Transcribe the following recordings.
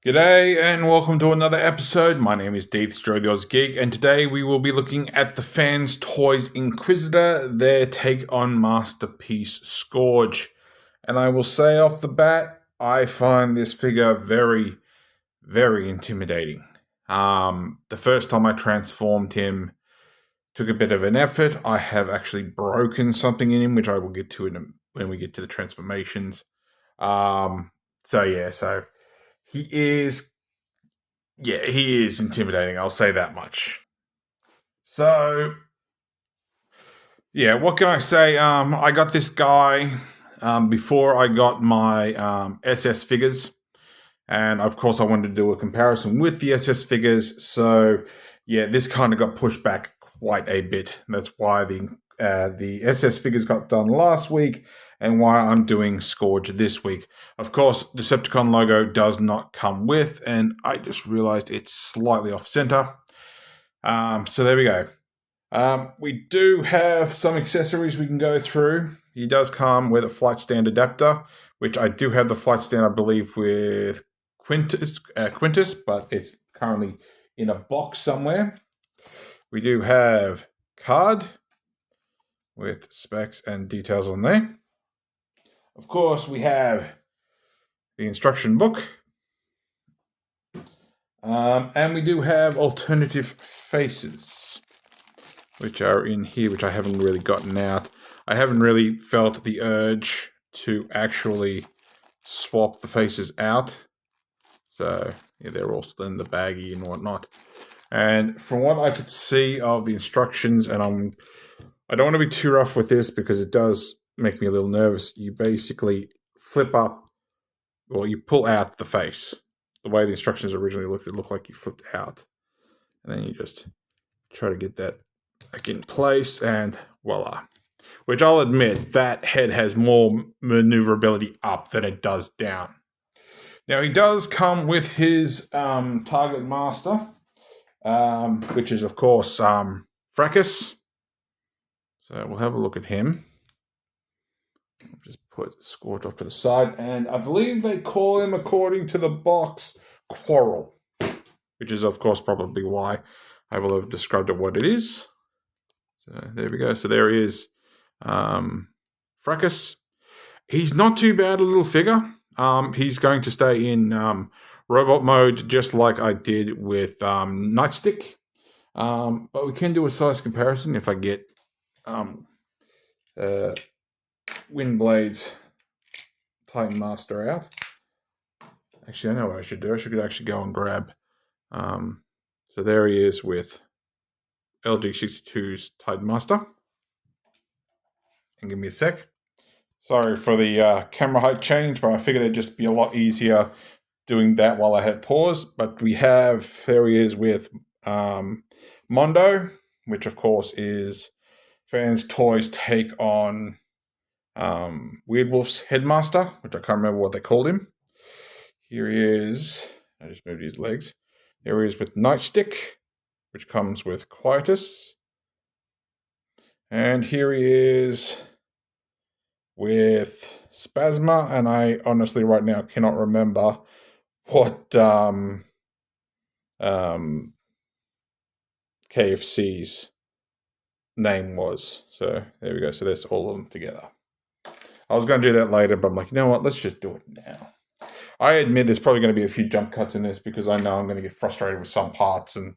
G'day and welcome to another episode. My name is Daethstro, the Aussie Geek, and today we will be looking at the Fans Toys Inquisitor, their take on Masterpiece Scourge. And I will say off the bat, I find this figure very, very intimidating. The first time I transformed him took a bit of an effort. I have actually broken something in him, which I will get to when we get to the transformations. So he is intimidating. I'll say that much. So, yeah, what can I say? I got this guy before I got my SS figures, and of course, I wanted to do a comparison with the SS figures. So, yeah, this kind of got pushed back quite a bit. That's why the SS figures got done last week, and why I'm doing Scourge this week. Of course, Decepticon logo does not come with, and I just realized it's slightly off center. So there we go. We do have some accessories we can go through. He does come with a flight stand adapter, which I do have the flight stand, I believe, with Quintus, but it's currently in a box somewhere. We do have card with specs and details on there. Of course, we have the instruction book. And we do have alternative faces, which are in here, which I haven't really gotten out. I haven't really felt the urge to actually swap the faces out. So, yeah, they're all still in the baggie and whatnot. And from what I could see of the instructions, and I don't want to be too rough with this because it does make me a little nervous. You basically flip up, or you pull out the face. The way the instructions originally looked, it looked like you flipped out. And then you just try to get that back in place, and voila. Which I'll admit, that head has more maneuverability up than it does down. Now, he does come with his target master, which is, of course, Fracas. So we'll have a look at him. Just put Scourge off to the side, and I believe they call him, according to the box, Quarrel, which is, of course, probably why I will have described it what it is. So there we go. So there is Fracas. He's not too bad a little figure. He's going to stay in robot mode, just like I did with Nightstick. But we can do a size comparison if I get Windblade's Titan Master out. Actually, I know what I should do. I should actually go and grab. So there he is with LG62's Titan Master. And give me a sec. Sorry for the camera height change, but I figured it'd just be a lot easier doing that while I had pause. But there he is with Mondo, which of course is Fans Toys' take on Weird Wolf's headmaster, which I can't remember what they called him. Here he is. I just moved his legs. There he is with Nightstick, which comes with Quietus. And here he is with Spasma, and I honestly right now cannot remember what KFC's name was. So there we go. So there's all of them together. I was going to do that later, but I'm like, you know what? Let's just do it now. I admit there's probably going to be a few jump cuts in this because I know I'm going to get frustrated with some parts, and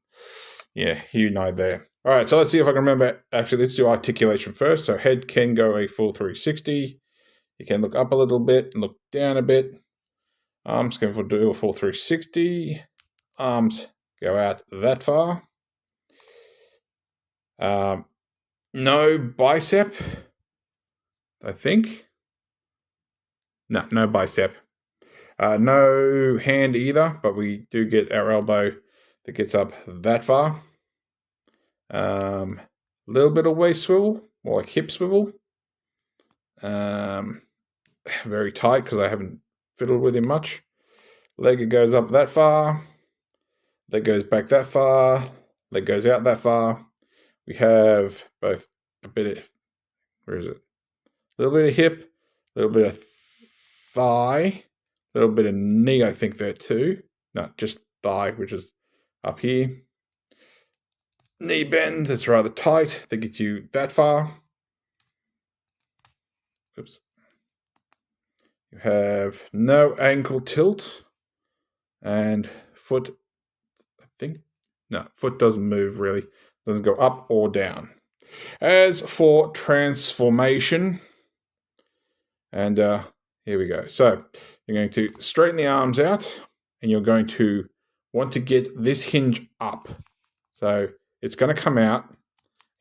yeah, you know there. All right, so let's see if I can remember. Actually, let's do articulation first. So head can go a full 360. You can look up a little bit and look down a bit. Arms can do a full 360. Arms go out that far. No bicep, I think. No bicep. No hand either, but we do get our elbow that gets up that far. Little bit of waist swivel, more like hip swivel. Very tight because I haven't fiddled with him much. Leg goes up that far. Leg goes back that far. Leg goes out that far. We have both a bit of, where is it? A little bit of hip, a little bit of thigh, a little bit of knee, I think, there too. No, just thigh, which is up here. Knee bend, that's rather tight. That gets you that far. Oops. You have no ankle tilt. And foot, I think, no, foot doesn't move really. Doesn't go up or down. As for transformation, and here we go. So you're going to straighten the arms out, and you're going to want to get this hinge up. So it's going to come out,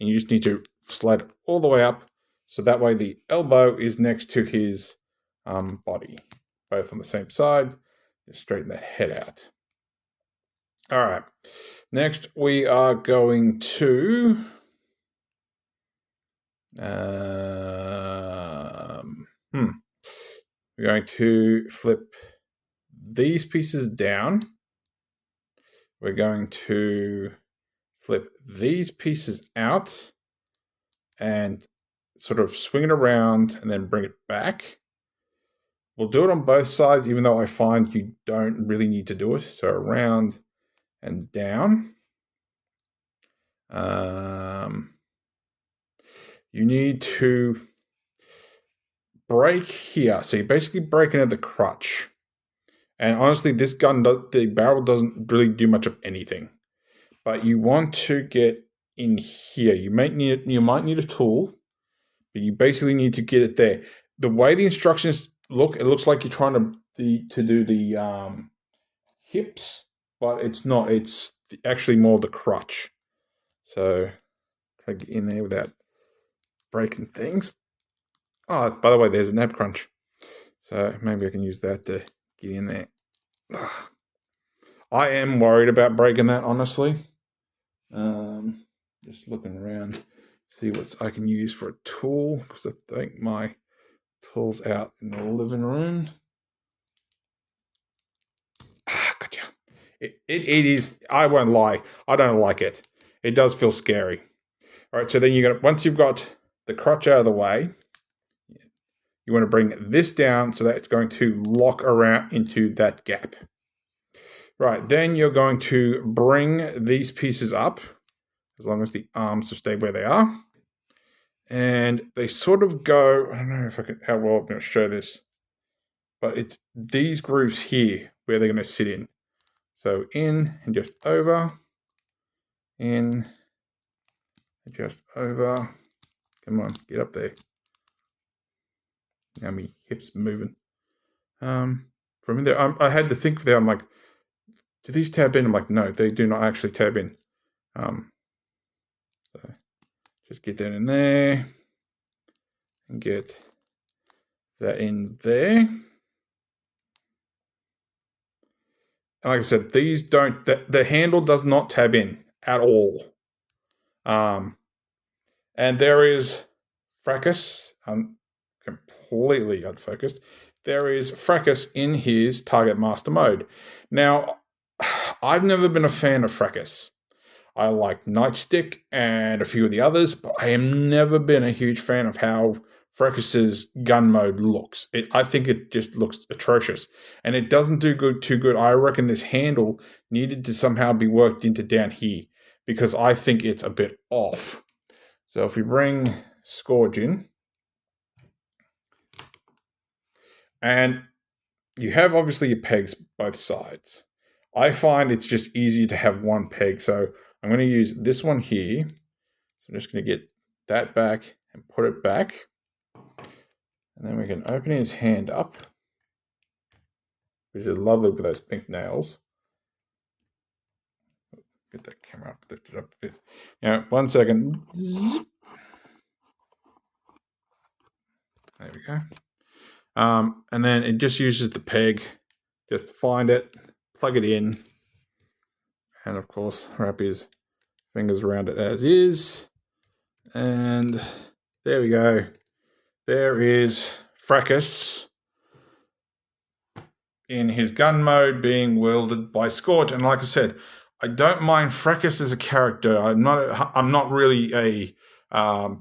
and you just need to slide it all the way up, so that way the elbow is next to his body, both on the same side. Just straighten that head out. All right. Next, we are going to we're going to flip these pieces down. We're going to flip these pieces out and sort of swing it around and then bring it back. We'll do it on both sides, even though I find you don't really need to do it. So around and down. You need to break here. So you're basically breaking at the crutch. And honestly, this gun, the barrel doesn't really do much of anything. But you want to get in here. You might need a tool, but you basically need to get it there. The way the instructions look, it looks like you're trying to do the hips, but it's not. It's actually more the crutch. So try to get in there without breaking things. Oh, by the way, there's an ab crunch. So maybe I can use that to get in there. Ugh. I am worried about breaking that, honestly. Just looking around, see what I can use for a tool, because I think my tool's out in the living room. Gotcha. It is, I won't lie, I don't like it. It does feel scary. All right, so then once you've got the crutch out of the way, you want to bring this down so that it's going to lock around into that gap. Right, then you're going to bring these pieces up, as long as the arms stay where they are. And they sort of go, I don't know how well I'm going to show this, but it's these grooves here where they're going to sit in. So in and just over, in and just over. Come on, get up there. Now my hips moving. From in there, I had to think there. I'm like, do these tab in? I'm like, no, they do not actually tab in. So just get that in there and get that in there. And like I said, these don't. The handle does not tab in at all. And there is Fracas. Completely unfocused. There is Fracas in his target master mode. Now, I've never been a fan of Fracas. I like Nightstick and a few of the others, but I have never been a huge fan of how Fracas's gun mode looks. I think it just looks atrocious, and it doesn't do too good. I reckon this handle needed to somehow be worked into down here, because I think it's a bit off. So if we bring Scourge in, and you have obviously your pegs both sides. I find it's just easier to have one peg, so I'm going to use this one here. So I'm just going to get that back and put it back. And then we can open his hand up, which is lovely with those pink nails. Get that camera up, lift it up a bit. Now, 1 second. There we go. And then it just uses the peg. Just find it, plug it in, and of course wrap his fingers around it as is. And there we go. There is Fracas in his gun mode being wielded by Scourge. And like I said, I don't mind Fracas as a character. I'm not really a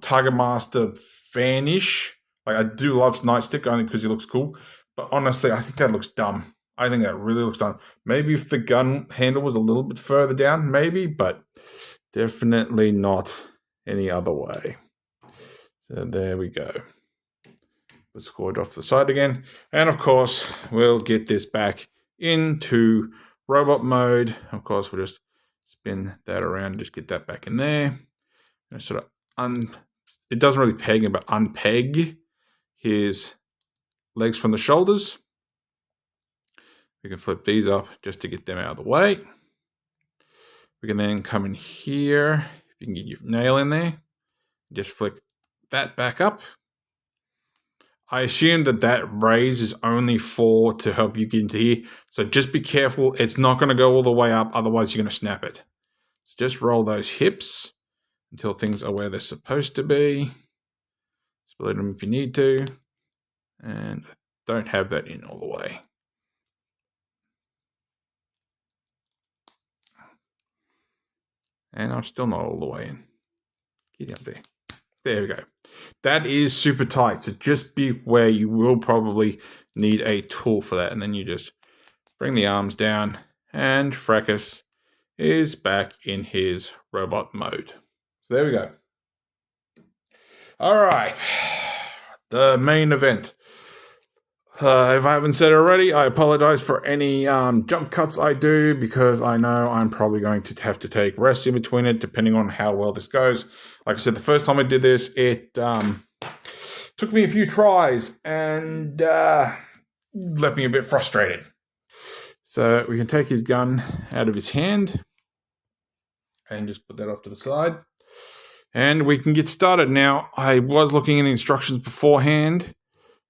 Target Master fanish. Like, I do love Nightstick only because he looks cool. But honestly, I think that looks dumb. I think that really looks done. Maybe if the gun handle was a little bit further down, maybe, but definitely not any other way. So there we go. Put Scourge off the side again. And of course, we'll get this back into robot mode. Of course, we'll just spin that around, just get that back in there. And sort of it doesn't really peg him, but unpeg his legs from the shoulders. We can flip these up just to get them out of the way. We can then come in here. If you can get your nail in there, just flick that back up. I assume that raise is only to help you get into here. So just be careful. It's not going to go all the way up. Otherwise, you're going to snap it. So just roll those hips until things are where they're supposed to be. Split them if you need to. And don't have that in all the way. And I'm still not all the way in. Get up there. There we go. That is super tight. So just beware. You will probably need a tool for that. And then you just bring the arms down. And Fracas is back in his robot mode. So there we go. All right. The main event. If I haven't said it already, I apologize for any jump cuts I do, because I know I'm probably going to have to take rest in between it, depending on how well this goes. Like I said, the first time I did this, it took me a few tries and left me a bit frustrated. So we can take his gun out of his hand and just put that off to the side. And we can get started. Now, I was looking in the instructions beforehand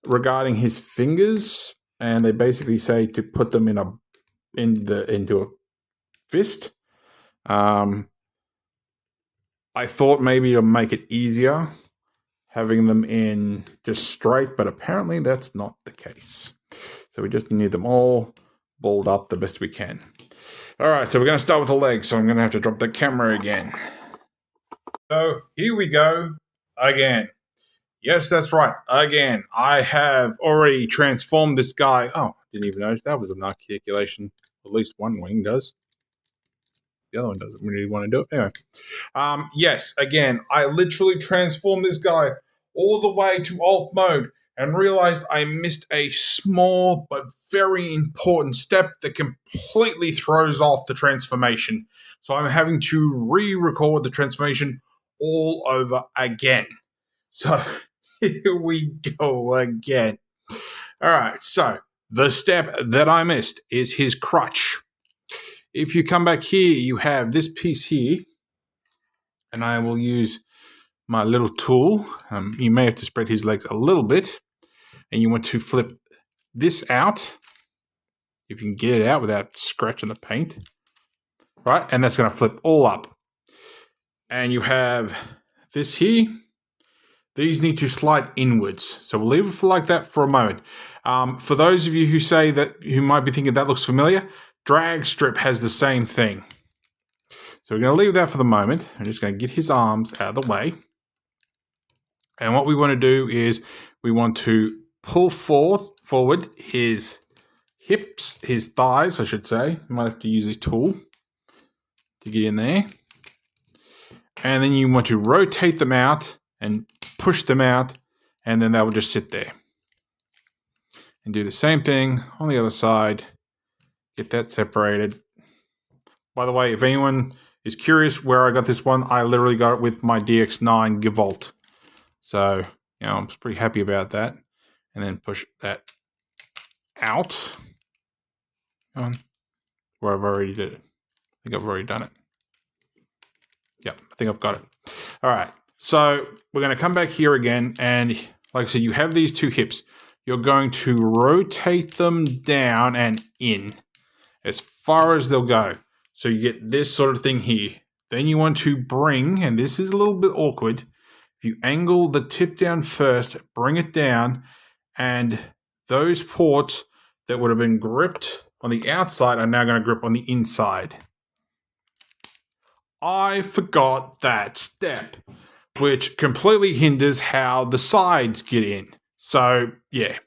regarding his fingers, and they basically say to put them into a fist. I thought maybe to make it easier, having them in just straight, but apparently that's not the case. So we just need them all balled up the best we can. All right, so we're going to start with the legs, so I'm going to have to drop the camera again. So here we go again. Yes, that's right. Again, I have already transformed this guy. Oh, didn't even notice that was an articulation. At least one wing does. The other one doesn't really want to do it. Anyway. Yes, again, I literally transformed this guy all the way to alt mode and realized I missed a small but very important step that completely throws off the transformation. So I'm having to re-record the transformation all over again. So here we go again. All right, so the step that I missed is his crutch. If you come back here, you have this piece here, and I will use my little tool. You may have to spread his legs a little bit, and you want to flip this out, if you can get it out without scratching the paint, right? And that's going to flip all up. And you have this here. These need to slide inwards. So we'll leave it for like that for a moment. For those of you who might be thinking that looks familiar, drag strip has the same thing. So we're going to leave that for the moment. I'm just going to get his arms out of the way. And what we want to do is we want to pull forward his hips, his thighs, I should say. Might have to use a tool to get in there. And then you want to rotate them out and push them out, and then that will just sit there. And do the same thing on the other side. Get that separated. By the way, if anyone is curious where I got this one, I literally got it with my DX9 Gavolt. So, I'm pretty happy about that. And then push that out. On where I've already did it. I think I've already done it. Yep, I think I've got it. All right. So we're going to come back here again, and like I said, you have these two hips. You're going to rotate them down and in as far as they'll go. So you get this sort of thing here. Then you want to bring, and this is a little bit awkward, if you angle the tip down first, bring it down, and those ports that would have been gripped on the outside are now going to grip on the inside. I forgot that step, which completely hinders how the sides get in. So, yeah.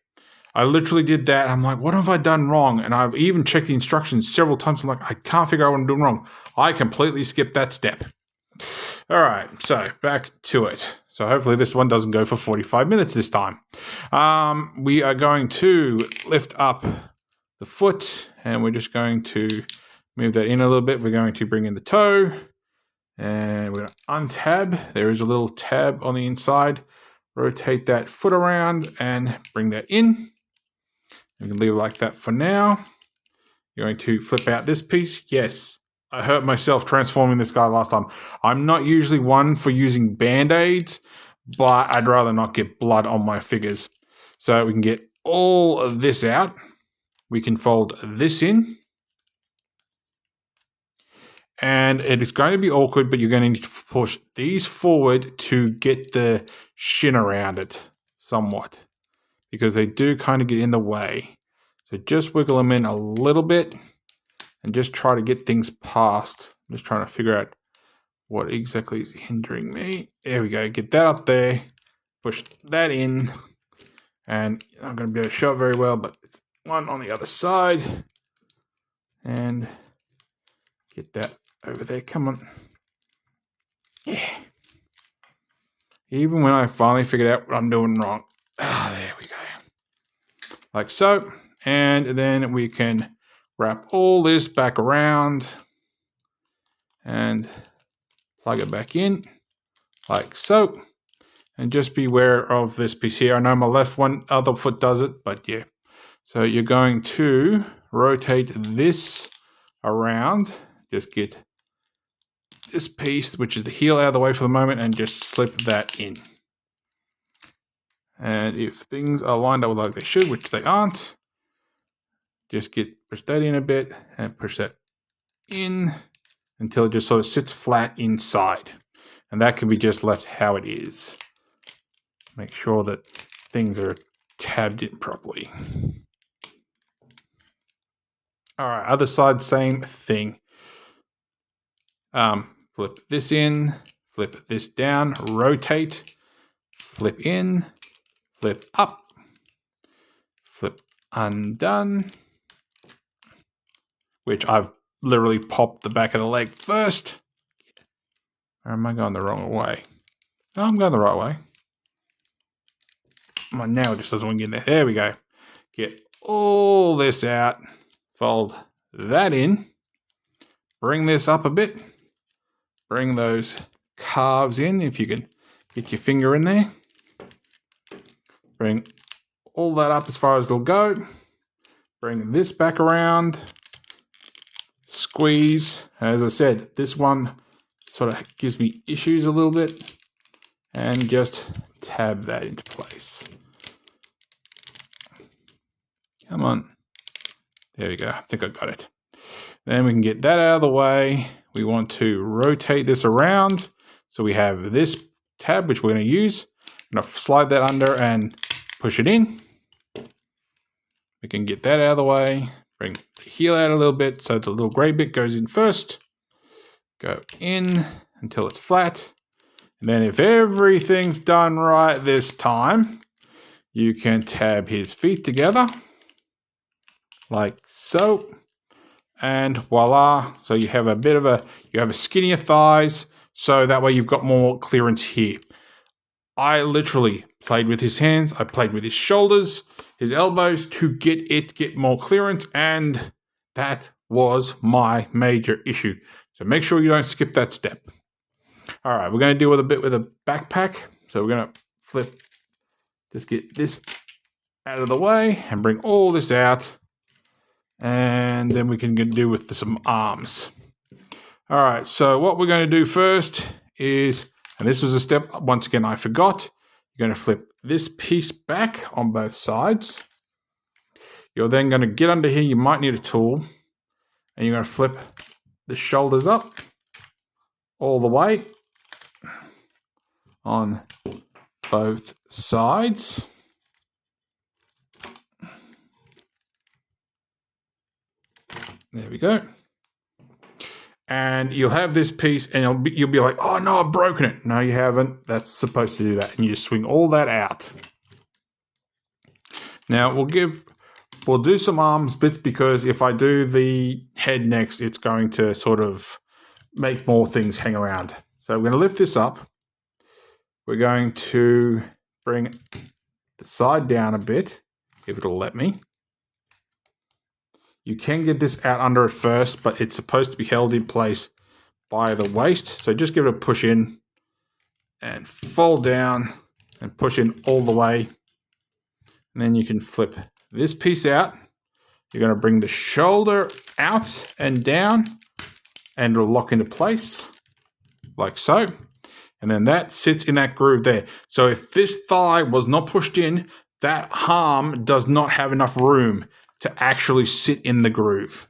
I literally did that. I'm like, what have I done wrong? And I've even checked the instructions several times. I'm like, I can't figure out what I'm doing wrong. I completely skipped that step. All right, so back to it. So hopefully this one doesn't go for 45 minutes this time. We are going to lift up the foot, and we're just going to move that in a little bit. We're going to bring in the toe, and we're going to untab. There is a little tab on the inside. Rotate that foot around and bring that in. You can leave it like that for now. You're going to flip out this piece. Yes, I hurt myself transforming this guy last time. I'm not usually one for using band-aids, but I'd rather not get blood on my figures. So we can get all of this out. We can fold this in. And it is going to be awkward, but you're going to need to push these forward to get the shin around it somewhat, because they do kind of get in the way. So just wiggle them in a little bit and just try to get things past. I'm just trying to figure out what exactly is hindering me. There we go. Get that up there. Push that in. And I'm not going to be able to show it very well, but it's one on the other side. And get that over there. Come on. Yeah. Even when I finally figured out what I'm doing wrong. There we go. Like so. And then we can wrap all this back around and plug it back in like so. And just be aware of this piece here. I know my other foot does it, but yeah. So you're going to rotate this around. Just get this piece, which is the heel, out of the way for the moment, and just slip that in. And if things are lined up like they should, which they aren't, just push that in a bit and push that in until it just sort of sits flat inside. And that can be just left how it is. Make sure that things are tabbed in properly. All right, other side, same thing. Flip this in, flip this down, rotate, flip in, flip up, flip undone, which I've literally popped the back of the leg first. Or am I going the wrong way? No, I'm going the right way. My nail just doesn't want to get in there. There we go. Get all this out. Fold that in. Bring this up a bit. Bring those calves in if you can get your finger in there. Bring all that up as far as it'll go. Bring this back around. Squeeze. As I said, this one sort of gives me issues a little bit. And just tab that into place. Come on. There we go. I think I got it. Then we can get that out of the way. We want to rotate this around. So we have this tab, which we're going to use. I'm going to slide that under and push it in. We can get that out of the way. Bring the heel out a little bit so the little grey bit goes in first. Go in until it's flat. And then if everything's done right this time, you can tab his feet together. Like so. And voila. So you have a skinnier thighs. So that way you've got more clearance here. I literally played with his hands. I played with his shoulders, his elbows to get more clearance. And that was my major issue. So make sure you don't skip that step. All right, we're going to deal with a bit with a backpack. So we're going to flip, just get this out of the way and bring all this out. And then we can do with some arms. All right, so what we're going to do first is, and this was a step, once again, I forgot. You're going to flip this piece back on both sides. You're then going to get under here. You might need a tool. And you're going to flip the shoulders up all the way on both sides. There we go. And you'll have this piece and you'll be like, oh no, I've broken it. No, you haven't. That's supposed to do that. And you just swing all that out. Now we'll do some arms bits, because if I do the head next, it's going to sort of make more things hang around. So we're going to lift this up. We're going to bring the side down a bit, if it'll let me. You can get this out under it first, but it's supposed to be held in place by the waist. So just give it a push in and fold down and push in all the way. And then you can flip this piece out. You're going to bring the shoulder out and down, and it'll lock into place like so. And then that sits in that groove there. So if this thigh was not pushed in, that arm does not have enough room to actually sit in the groove.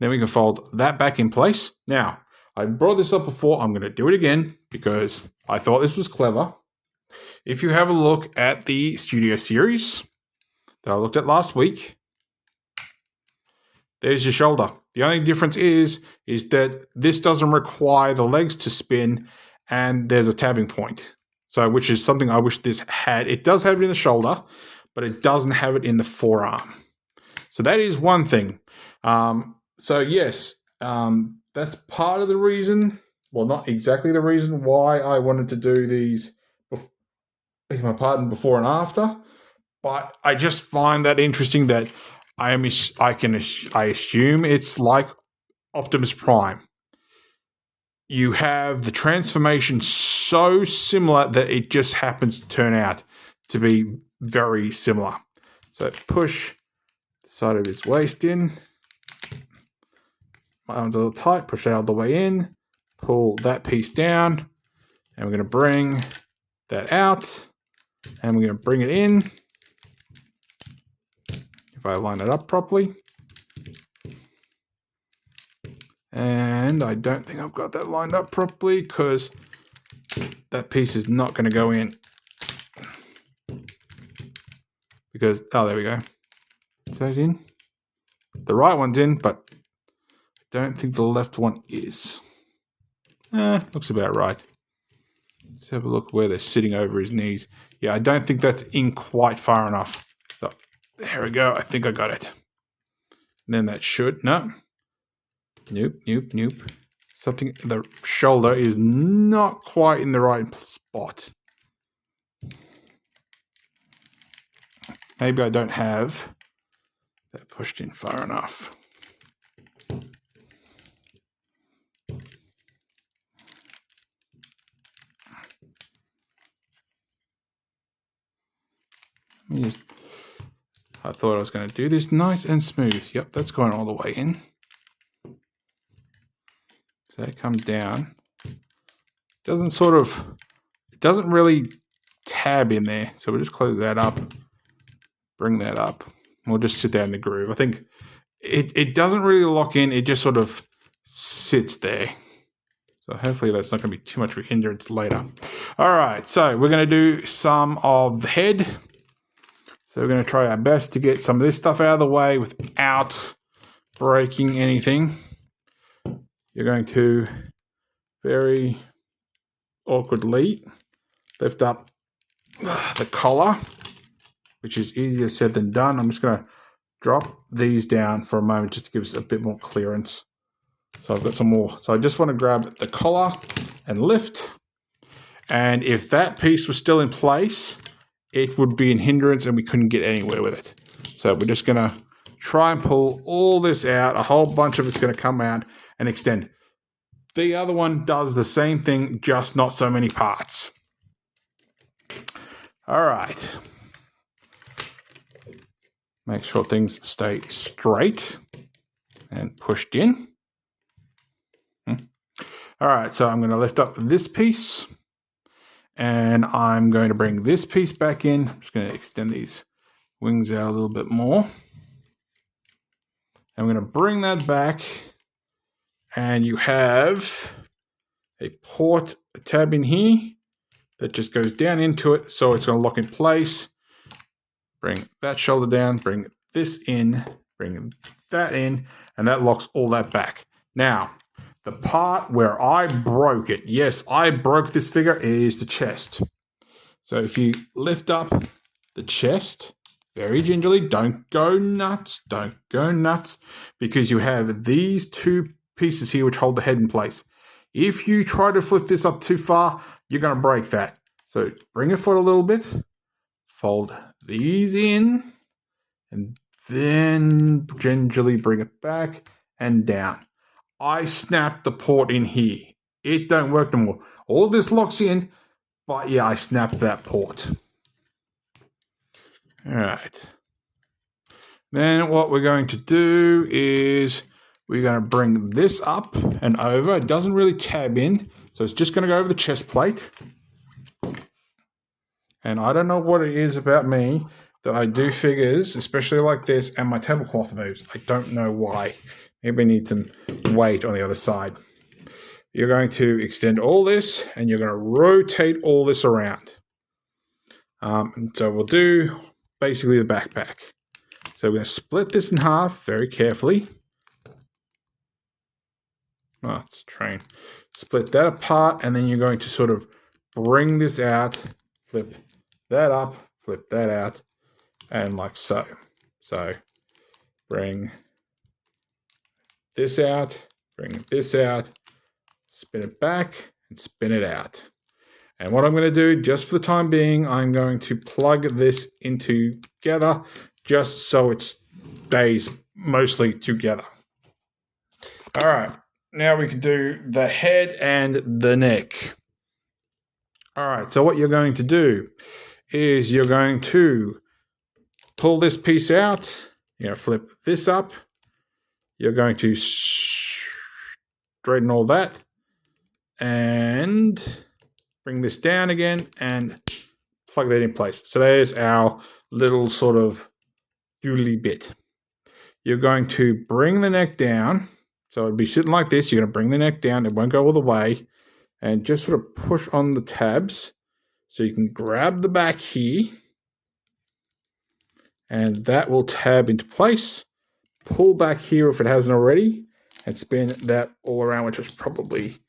Then we can fold that back in place. Now, I brought this up before. I'm going to do it again because I thought this was clever. If you have a look at the Studio Series that I looked at last week, there's your shoulder. The only difference is that this doesn't require the legs to spin, and there's a tabbing point. So, which is something I wish this had. It does have it in the shoulder, but it doesn't have it in the forearm. So that is one thing. So yes, that's part of the reason. Well, not exactly the reason why I wanted to do these, my pardon, before and after. But I just find that interesting that I assume it's like Optimus Prime. You have the transformation so similar that it just happens to turn out to be very similar. So push the side of his waist in. My arm's a little tight, push that all the way in, pull that piece down, and we're going to bring that out, and we're going to bring it in. If I line it up properly. And I don't think I've got that lined up properly because that piece is not going to go in. Because, oh, there we go. Is that in? The right one's in, but I don't think the left one is. Looks about right. Let's have a look where they're sitting over his knees. Yeah, I don't think that's in quite far enough. So, there we go. I think I got it. And then that should, no. Nope. Something, the shoulder is not quite in the right spot. Maybe I don't have that pushed in far enough. I thought I was going to do this nice and smooth. Yep, that's going all the way in. So it comes down. It doesn't really tab in there. So we'll just close that up, bring that up. We'll just sit down in the groove. I think it doesn't really lock in. It just sort of sits there. So hopefully that's not going to be too much of a hindrance later. All right, so we're going to do some of the head. So we're going to try our best to get some of this stuff out of the way without breaking anything. You're going to very awkwardly lift up the collar, which is easier said than done. I'm just going to drop these down for a moment just to give us a bit more clearance. So I've got some more. So I just want to grab the collar and lift. And if that piece was still in place, it would be in hindrance and we couldn't get anywhere with it. So we're just going to try and pull all this out. A whole bunch of it's going to come out and extend. The other one does the same thing, just not so many parts. All right. Make sure things stay straight and pushed in. All right, so I'm going to lift up this piece and I'm going to bring this piece back in. I'm just going to extend these wings out a little bit more. I'm going to bring that back, and you have a port tab in here that just goes down into it, so it's going to lock in place. Bring that shoulder down, bring this in, bring that in, and that locks all that back. Now, the part where I broke it, yes, I broke this figure, is the chest. So if you lift up the chest very gingerly. Don't go nuts. Don't go nuts. Because you have these two pieces here which hold the head in place. If you try to flip this up too far, you're going to break that. So bring it forward a little bit. Fold these in. And then gingerly bring it back and down. I snapped the port in here. It don't work no more. All this locks in, but yeah, I snapped that port. All right. Then what we're going to do is we're going to bring this up and over. It doesn't really tab in, so it's just going to go over the chest plate. And I don't know what it is about me that I do figures, especially like this, and my tablecloth moves. I don't know why. Maybe I need some weight on the other side. You're going to extend all this, and you're going to rotate all this around. So we'll do basically the backpack. So we're going to split this in half very carefully. Oh, it's a train. Split that apart, and then you're going to sort of bring this out, flip that up, flip that out, and like so. So bring this out, bring this out, spin it back, and spin it out. And what I'm going to do, just for the time being, I'm going to plug this into together, just so it stays mostly together. All right, now we can do the head and the neck. All right, so what you're going to do is you're going to pull this piece out, you're going to flip this up, you're going to straighten all that, and bring this down again and plug that in place. So there's our little sort of doodly bit. You're going to bring the neck down. So it'd be sitting like this. You're going to bring the neck down. It won't go all the way. And just sort of push on the tabs. So you can grab the back here. And that will tab into place. Pull back here if it hasn't already. And spin that all around, which was probably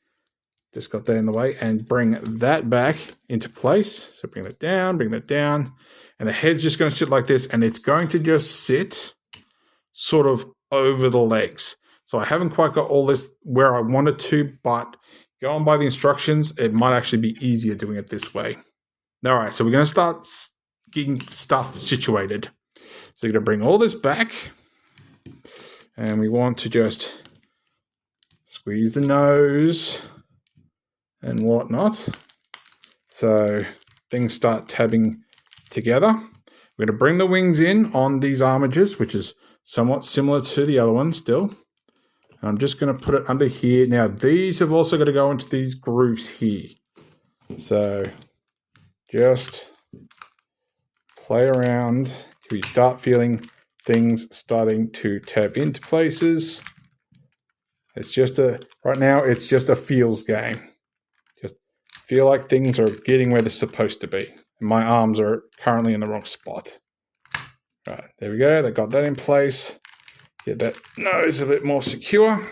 just got that in the way. And bring that back into place. So bring that down, and the head's just going to sit like this, and it's going to just sit sort of over the legs. So I haven't quite got all this where I wanted to, but going by the instructions, it might actually be easier doing it this way. All right, so we're going to start getting stuff situated. So you're going to bring all this back, and we want to just squeeze the nose and whatnot. So things start tabbing together. We're going to bring the wings in on these armatures, which is somewhat similar to the other one still. And I'm just going to put it under here. Now, these have also got to go into these grooves here. So just play around till you start feeling things starting to tab into places. It's just right now it's just a feels game. Just feel like things are getting where they're supposed to be. My arms are currently in the wrong spot. Right, there we go. They got that in place. Get that nose a bit more secure. And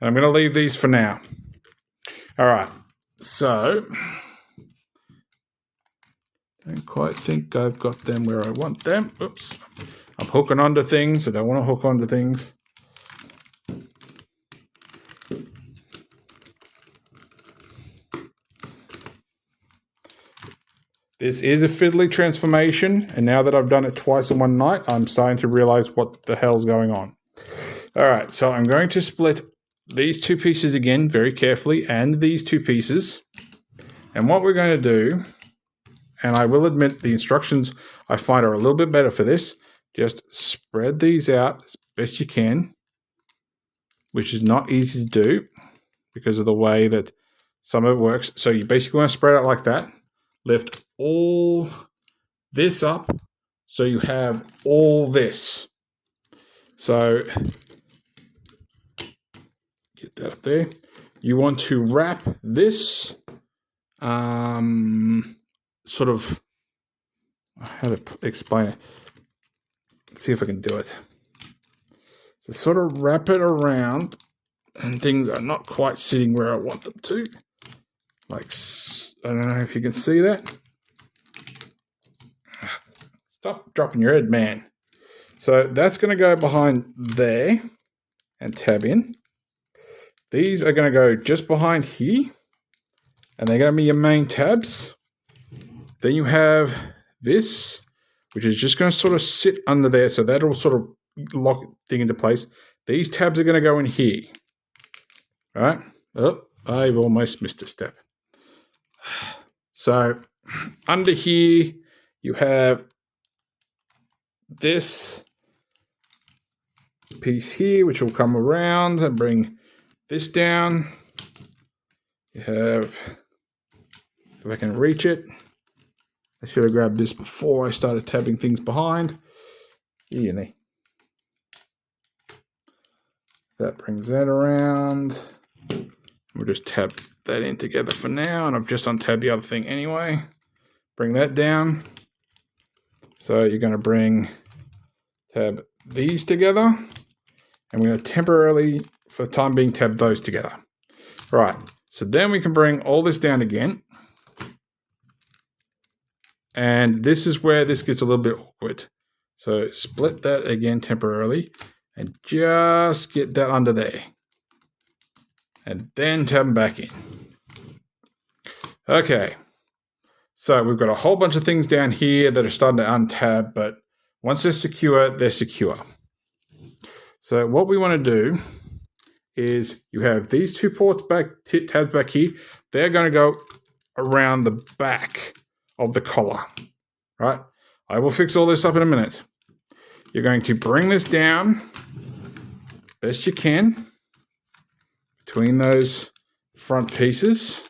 I'm going to leave these for now. All right, so don't quite think I've got them where I want them. Oops. I'm hooking onto things. I don't want to hook onto things. This is a fiddly transformation, and now that I've done it twice in one night, I'm starting to realize what the hell's going on. All right, so I'm going to split these two pieces again very carefully, and these two pieces. And what we're going to do, and I will admit the instructions I find are a little bit better for this, just spread these out as best you can, which is not easy to do because of the way that some of it works. So you basically want to spread out like that. Lift all this up so you have all this. So get that up there. You want to wrap this sort of, how to explain it. Let's see if I can do it. So sort of wrap it around, and things are not quite sitting where I want them to. Like, I don't know if you can see that. Stop dropping your head, man. So that's going to go behind there and tab in. These are going to go just behind here, and they're going to be your main tabs. Then you have this, which is just going to sort of sit under there, so that'll sort of lock thing into place. These tabs are going to go in here. All right? Oh, I've almost missed a step. So under here, you have this piece here, which will come around and bring this down. You have, if I can reach it, I should have grabbed this before I started tabbing things behind. That brings that around. We'll just tab that in together for now, and I've just untabbed the other thing anyway. Bring that down. So you're going to tab these together, and we're going to temporarily, for the time being, tab those together. Right, so then we can bring all this down again. And this is where this gets a little bit awkward. So split that again temporarily, and just get that under there. And then tab them back in. Okay, so we've got a whole bunch of things down here that are starting to untab, but once they're secure, they're secure. So what we want to do is you have these two ports tabs back here. They're going to go around the back of the collar, right? I will fix all this up in a minute. You're going to bring this down best you can between those front pieces.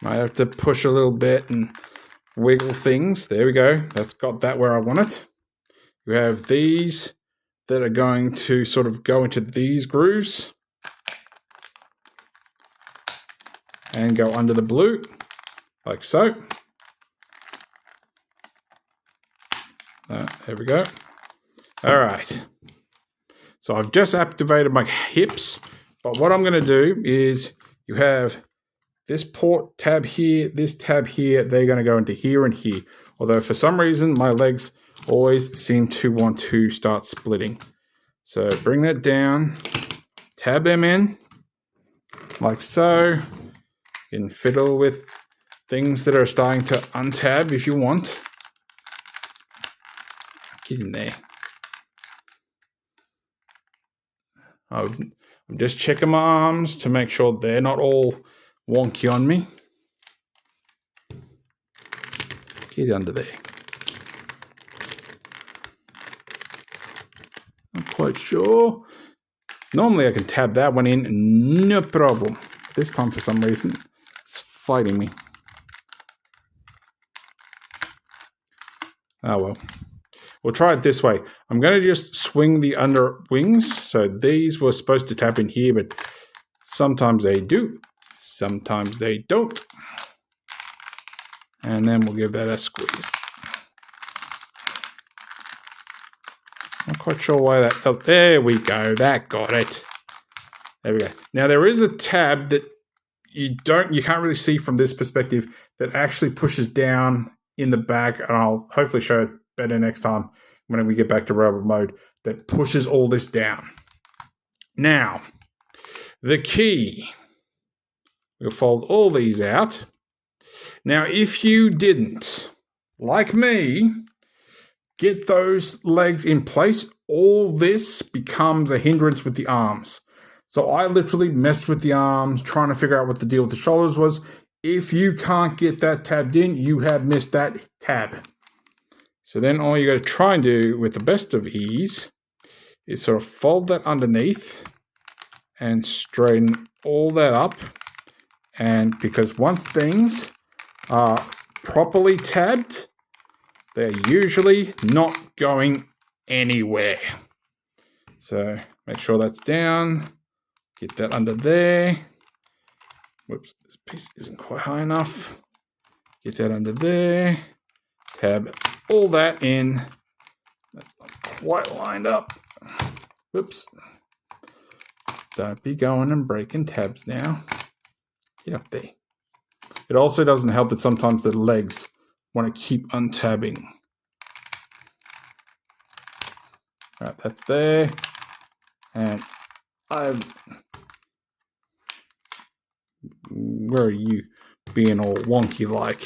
Might have to push a little bit and wiggle things. There we go. That's got that where I want it. You have these that are going to sort of go into these grooves and go under the blue, like so. There we go. All right. So I've just activated my hips, but what I'm going to do is you have this port tab here, this tab here, they're going to go into here and here. Although for some reason my legs always seem to want to start splitting. So bring that down, tab them in, like so. You can fiddle with things that are starting to untab if you want. Get in there. I'm just checking my arms to make sure they're not all wonky on me. Get under there. Not quite sure. Normally I can tab that one in, no problem. This time for some reason it's fighting me. Oh well. We'll try it this way. I'm going to just swing the under wings. So these were supposed to tap in here, but sometimes they do. Sometimes they don't. And then we'll give that a squeeze. Not quite sure why that does. There we go. That got it. There we go. Now there is a tab that you can't really see from this perspective that actually pushes down in the back, and I'll hopefully show it better next time when we get back to robot mode, that pushes all this down. Now, the key. We'll fold all these out. Now, if you didn't, like me, get those legs in place, all this becomes a hindrance with the arms. So I literally messed with the arms, trying to figure out what the deal with the shoulders was. If you can't get that tabbed in, you have missed that tab. So then all you got to try and do with the best of ease is sort of fold that underneath and straighten all that up. And because once things are properly tabbed, they're usually not going anywhere. So make sure that's down. Get that under there. Whoops, this piece isn't quite high enough. Get that under there. Tab all that in. That's not quite lined up. Whoops. Don't be going and breaking tabs now. Get up there. It also doesn't help that sometimes the legs want to keep untabbing. Right, that's there. And where are you being all wonky like?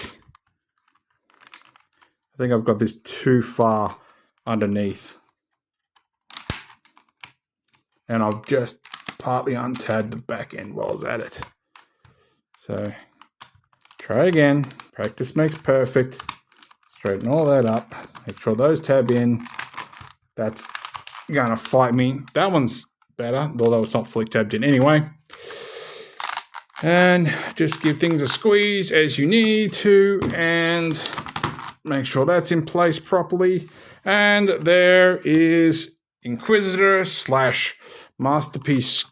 I think I've got this too far underneath. And I've just partly untabbed the back end while I was at it. So try again. Practice makes perfect. Straighten all that up. Make sure those tab in. That's gonna fight me. That one's better, although it's not fully tabbed in anyway. And just give things a squeeze as you need to, and make sure that's in place properly. And there is Inquisitor / Masterpiece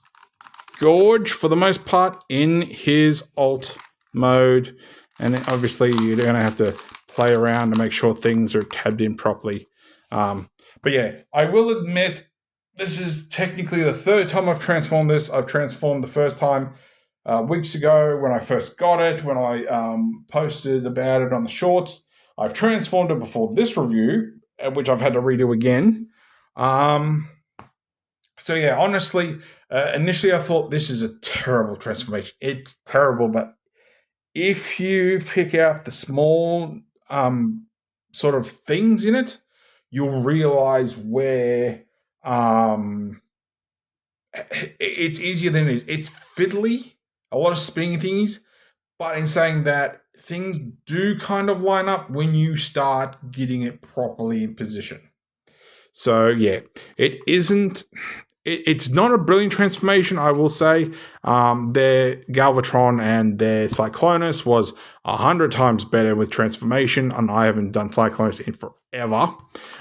Scourge, for the most part, in his alt mode. And obviously you're going to have to play around to make sure things are tabbed in properly. But yeah, I will admit, this is technically the third time I've transformed this. I've transformed the first time weeks ago when I first got it, when I posted about it on the shorts. I've transformed it before this review, which I've had to redo again. So yeah, honestly, initially I thought this is a terrible transformation. It's terrible, but if you pick out the small sort of things in it, you'll realize where it's easier than it is. It's fiddly, a lot of spinning things, but in saying that, things do kind of line up when you start getting it properly in position. So yeah, it's not a brilliant transformation, I will say. Their Galvatron and their Cyclonus was 100 times better with transformation, and I haven't done Cyclonus in forever.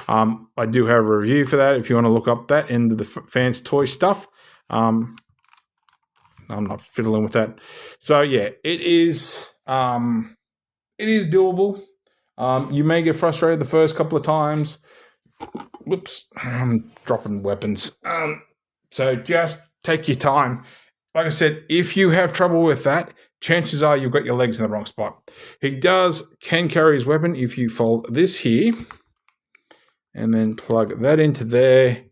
I do have a review for that if you want to look up that in the fans toy stuff. I'm not fiddling with that. So yeah, it is doable. You may get frustrated the first couple of times. Whoops, I'm dropping weapons. So just take your time. Like I said, if you have trouble with that, chances are you've got your legs in the wrong spot. He can carry his weapon if you fold this here and then plug that into there.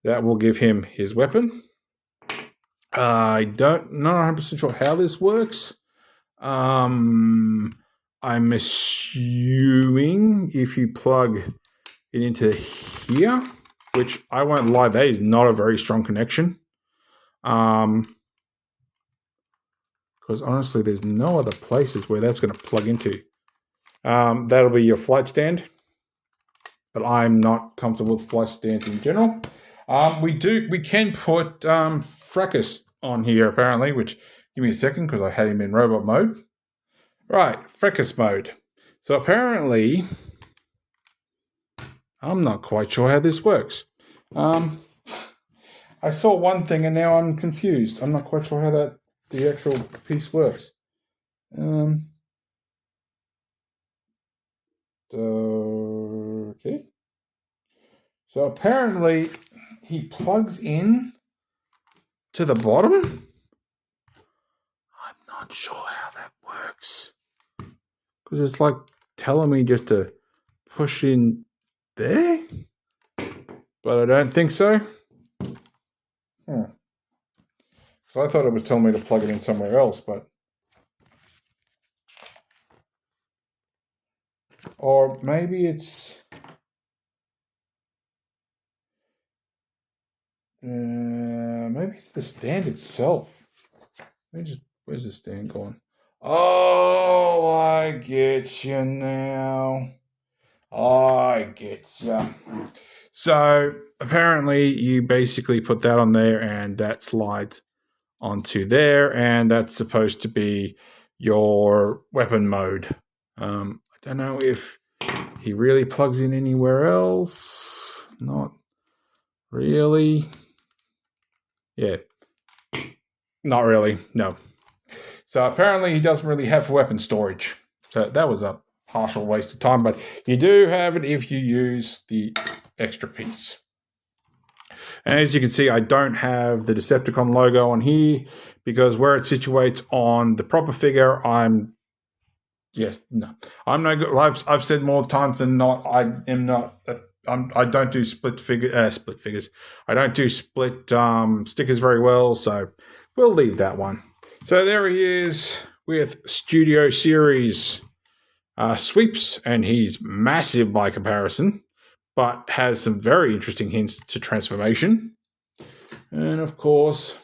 That will give him his weapon. I'm not 100% sure how this works. I'm assuming if you plug it into here, which I won't lie, that is not a very strong connection. Because honestly, there's no other places where that's going to plug into. That'll be your flight stand, but I'm not comfortable with flight stands in general. We can put Fracas on here apparently, which, give me a second because I had him in robot mode. Right, Fracas mode. So apparently, I'm not quite sure how this works. I saw one thing and now I'm confused. I'm not quite sure how the actual piece works. Okay. So apparently he plugs in to the bottom. I'm not sure how that works. Because it's like telling me just to push in there. But I don't think so. So I thought it was telling me to plug it in somewhere else, but... Or maybe it's... maybe it's the stand itself. Where's the stand going? Oh, I get you now. I get you. So apparently you basically put that on there and that slides onto there, and that's supposed to be your weapon mode. I don't know if he really plugs in anywhere else. Not really. Yeah. Not really, no. So apparently he doesn't really have weapon storage. So that was a partial waste of time, but you do have it if you use the extra piece. And as you can see, I don't have the Decepticon logo on here because where it situates on the proper figure, I'm Yes, no. I'm no good. I've said more times than not. I am not. I don't do split figures. I don't do split stickers very well. So we'll leave that one. So there he is with Studio Series sweeps, and he's massive by comparison, but has some very interesting hints to transformation. And of course,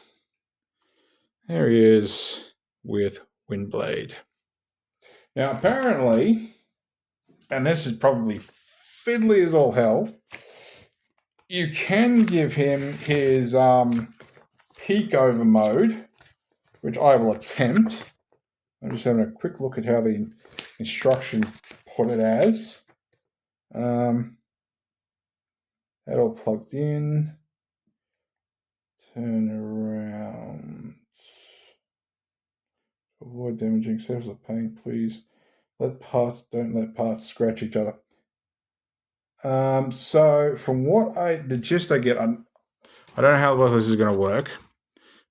there he is with Windblade. Now, apparently, and this is probably fiddly as all hell, you can give him his peek over mode, which I will attempt. I'm just having a quick look at how the instructions put it as. That all plugged in. Turn around. Avoid damaging surface of paint, please. Don't let parts scratch each other. So from the gist I get, I don't know how well this is going to work,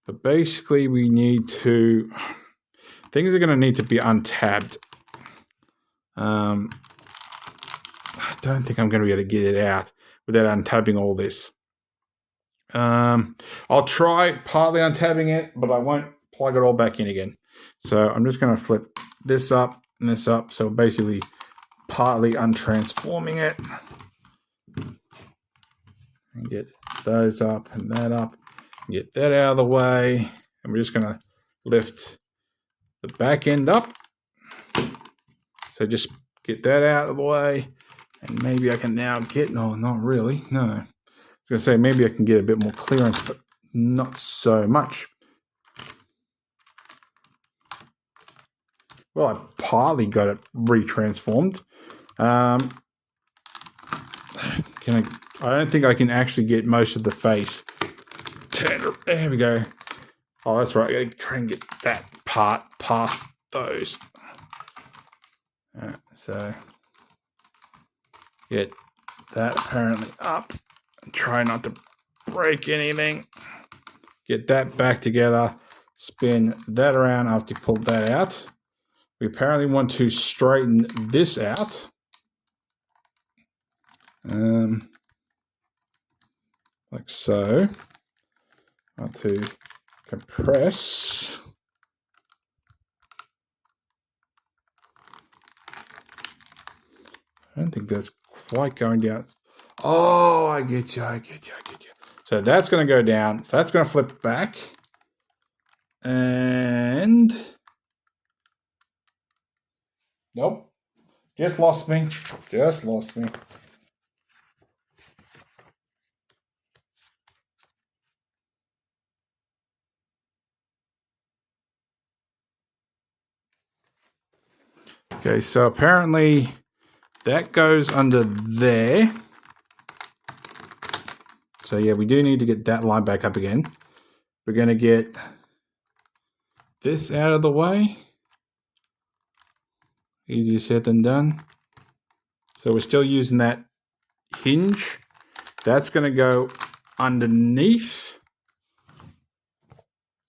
but basically we need to, things are going to need to be untabbed. I don't think I'm going to be able to get it out without untabbing all this. I'll try partly untabbing it, but I won't plug it all back in again. So I'm just going to flip this up and this up. So basically partly untransforming it. And get those up and that up. Get that out of the way. And we're just going to lift the back end up. So just get that out of the way. And maybe I can now get, no, not really. No. I was going to say maybe I can get a bit more clearance, but not so much. Well, I partly got it retransformed. I don't think I can actually get most of the face. There we go. Oh, that's right. I got to try and get that part past those. So get that apparently up. Try not to break anything. Get that back together. Spin that around after you pull that out. We apparently want to straighten this out. Like so. Want to compress. I don't think that's quite going down. Oh, I get you. So that's going to go down. That's going to flip back. And nope. Just lost me. Okay, so apparently that goes under there. So yeah, we do need to get that line back up again. We're going to get this out of the way. Easier said than done. So we're still using that hinge. That's going to go underneath.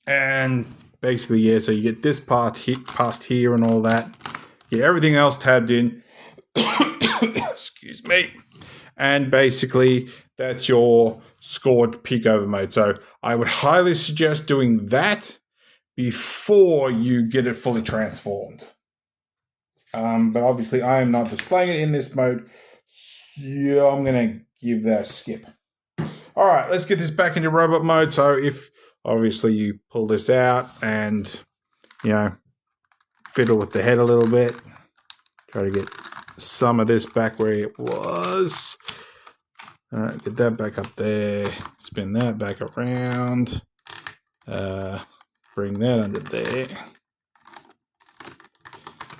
And basically, yeah, so you get this part past here and all that. Get everything else tabbed in. Excuse me. And basically, that's your scored peek over mode. So I would highly suggest doing that before you get it fully transformed. But obviously, I am not displaying it in this mode. So I'm going to give that a skip. All right, let's get this back into robot mode. So if obviously you pull this out and, you know, fiddle with the head a little bit, try to get some of this back where it was. All right, get that back up there. Spin that back around. Bring that under there.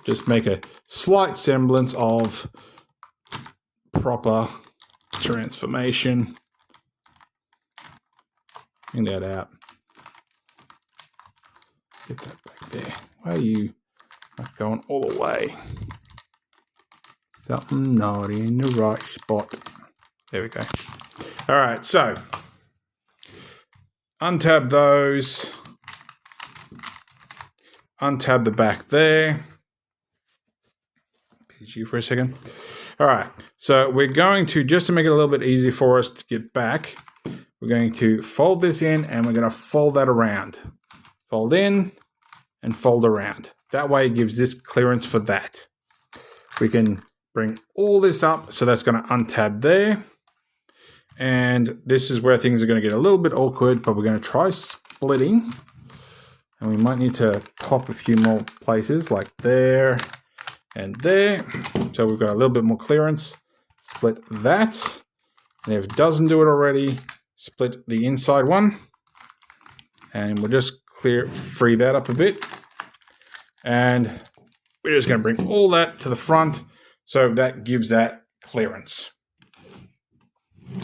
Just make a slight semblance of proper transformation. Bring that out. Get that back there. Why are you not going all the way? Something not in the right spot. There we go. All right, so untab those. Untab the back there. you for a second. All right, so we're going to, just to make it a little bit easier for us to get back, we're going to fold this in and we're going to fold that around. Fold in and fold around. That way it gives this clearance for that. We can bring all this up, so that's going to untab there. And this is where things are going to get a little bit awkward, but we're going to try splitting. And we might need to pop a few more places, like there and there. So we've got a little bit more clearance. Split that. And if it doesn't do it already, split the inside one. And we'll just free that up a bit. And we're just going to bring all that to the front, so that gives that clearance.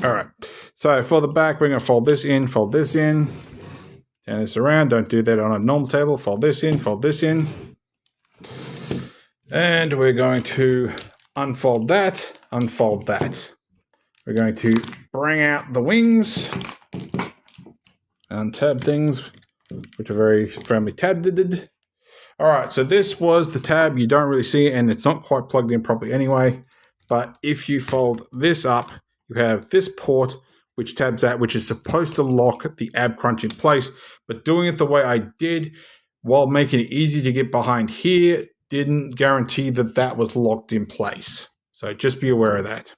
All right, so for the back, we're going to fold this in, turn this around. Don't do that on a normal table. Fold this in. And we're going to unfold that. We're going to bring out the wings, untab things, which are very firmly tabbed. All right, so this was the tab. You don't really see it, and it's not quite plugged in properly anyway. But if you fold this up, you have this port, which tabs that, which is supposed to lock the ab crunch in place. But doing it the way I did, while making it easy to get behind here, didn't guarantee that that was locked in place. So just be aware of that.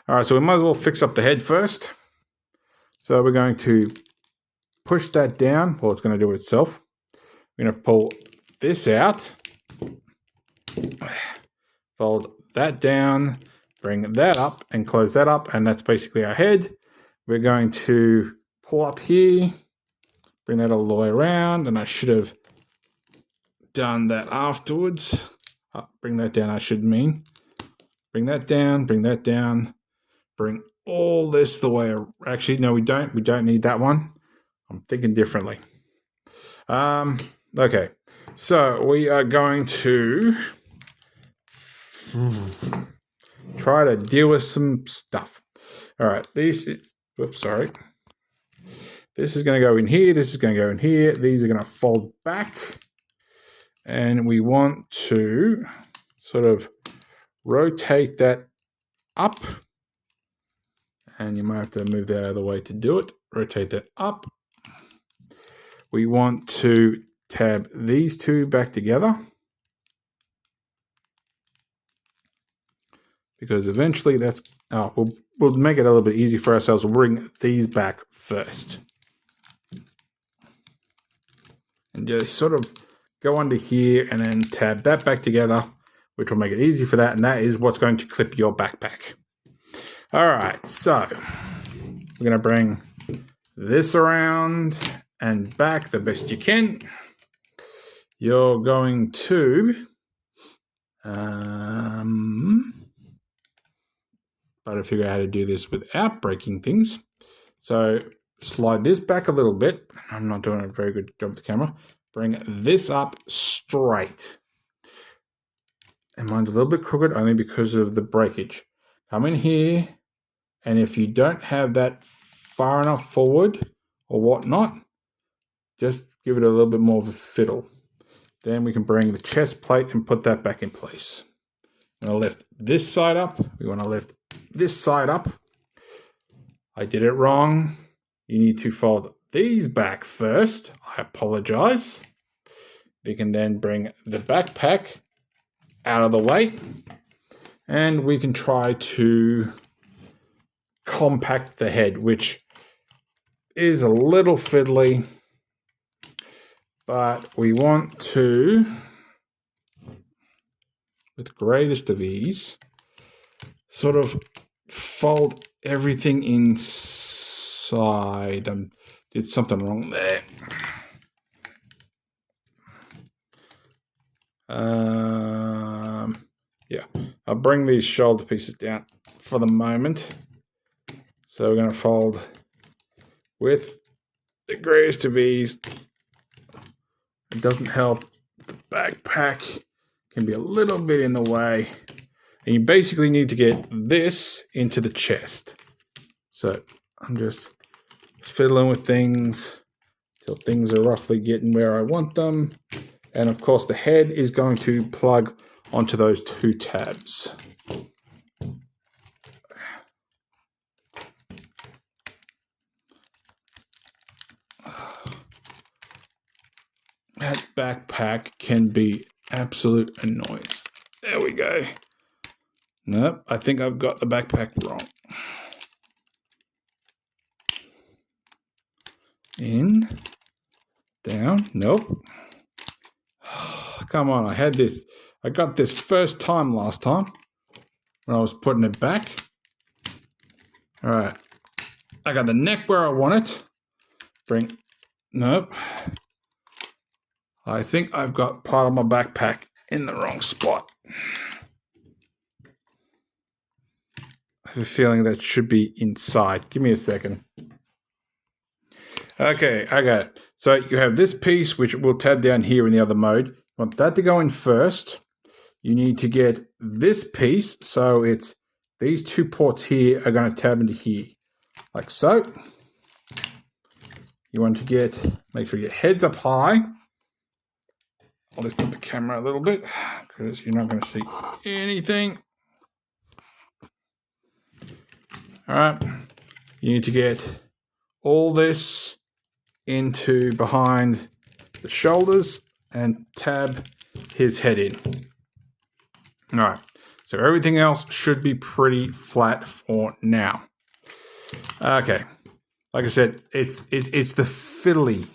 All right, so we might as well fix up the head first. So we're going to push that down. Well, it's going to do it itself. We're going to pull this out, fold that down, bring that up and close that up, and that's basically our head. We're going to pull up here, bring that all the way around, and I should have done that afterwards. Bring that down, bring that down, bring all this the way. Actually, no, we don't need that one. I'm thinking differently. Okay, so we are going to try to deal with some stuff. All right, this is going to go in here. This is going to go in here. These are going to fold back. And we want to sort of rotate that up. And you might have to move that out of the way to do it. Rotate that up. We want to tab these two back together, because eventually that's, we'll make it a little bit easy for ourselves. We'll bring these back first. And just sort of go under here and then tab that back together, which will make it easy for that. And that is what's going to clip your backpack. All right, so we're going to bring this around and back the best you can. You're going to try to figure out how to do this without breaking things. So slide this back a little bit. I'm not doing a very good job with the camera. Bring this up straight. And mine's a little bit crooked only because of the breakage. Come in here, and if you don't have that far enough forward or whatnot, just give it a little bit more of a fiddle. Then we can bring the chest plate and put that back in place. I'm going to lift this side up. We want to lift this side up. I did it wrong. You need to fold these back first. I apologize. We can then bring the backpack out of the way, and we can try to compact the head, which is a little fiddly. But we want to, with greatest of ease, sort of fold everything inside. I did something wrong there. Yeah, I'll bring these shoulder pieces down for the moment. So we're going to fold with the greatest of ease. It doesn't help. The backpack can be a little bit in the way. And you basically need to get this into the chest. So I'm just fiddling with things till things are roughly getting where I want them. And of course the head is going to plug onto those two tabs. That backpack can be absolute annoyance. There we go. Nope, I think I've got the backpack wrong. In, down, nope. Come on, I got this first time last time when I was putting it back. All right, I got the neck where I want it. Nope. I think I've got part of my backpack in the wrong spot. I have a feeling that should be inside. Give me a second. Okay, I got it. So you have this piece, which will tab down here in the other mode. You want that to go in first. You need to get this piece. So it's these two ports here are going to tab into here, like so. You want to make sure your head's up high. I'll lift up the camera a little bit because you're not going to see anything. All right, you need to get all this into behind the shoulders and tab his head in. All right, so everything else should be pretty flat for now. Okay, like I said, it's the fiddly